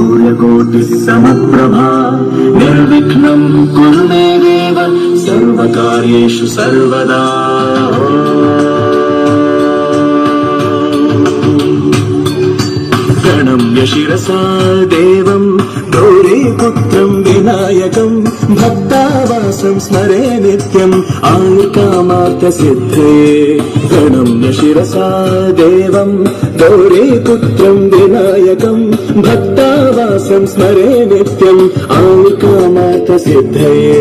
सूर्यकोटि समप्रभा निर्विघ्नं कुरु मे देव सर्वकार्येषु सर्वदा। प्रणम्य शिरसा देवं गौरीपुत्रं विनायकं भक्तावासं स्मरे नित्यम् आयुर्कामार्थसिद्धये। प्रणम्य शिरसा देवं गौरीपुत्रं विनायकं भक्तावासं स्मरे नित्यम् आयुर्कामार्थसिद्धये।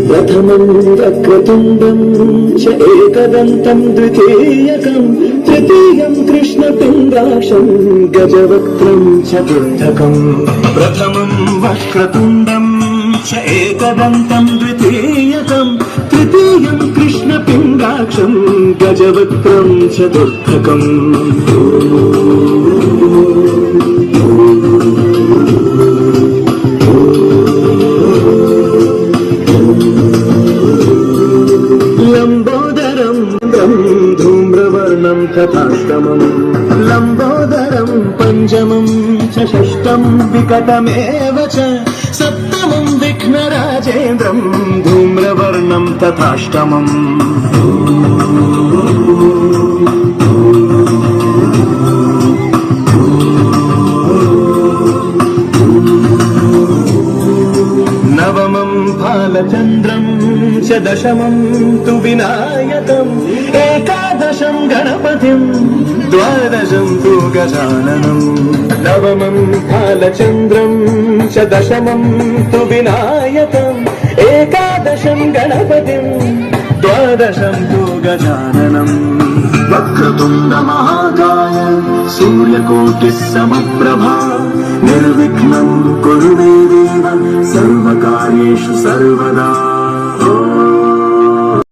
प्रथमं वक्रतुण्डं च एकदन्तं द्वितीयकं तृतीयं कृष्णपिङ्गाक्षं गजवक्त्रं चतुर्थकं। प्रथमं वक्रतुण्डं च एकदन्तं द्वितीयकं तृतीयं कृष्णपिङ्गाक्षं गजवक्त्रं चतुर्थकम्। लंबोदरं धूम्रवर्णं तथाष्टमं लंबोदरं पंचमं च षष्ठं विकटमेव च सप्तमं विघ्नराजेन्द्रं धूम्रवर्णं तथाष्टमम्। नवमं भालचन्द्रं च दशमं तु विनायकम् एकादशं गणपतिं द्वादशं तु गजाननम्। नवमं भालचन्द्रं च दशमं तु विनायकम् एकादशं गणपतिं द्वादशं तु गजाननम्। वक्रतुण्ड महाकाय सूर्यकोटि समप्रभा निर्विघ्नं कुरु मे देव सर्वकार्येषु सर्वदा।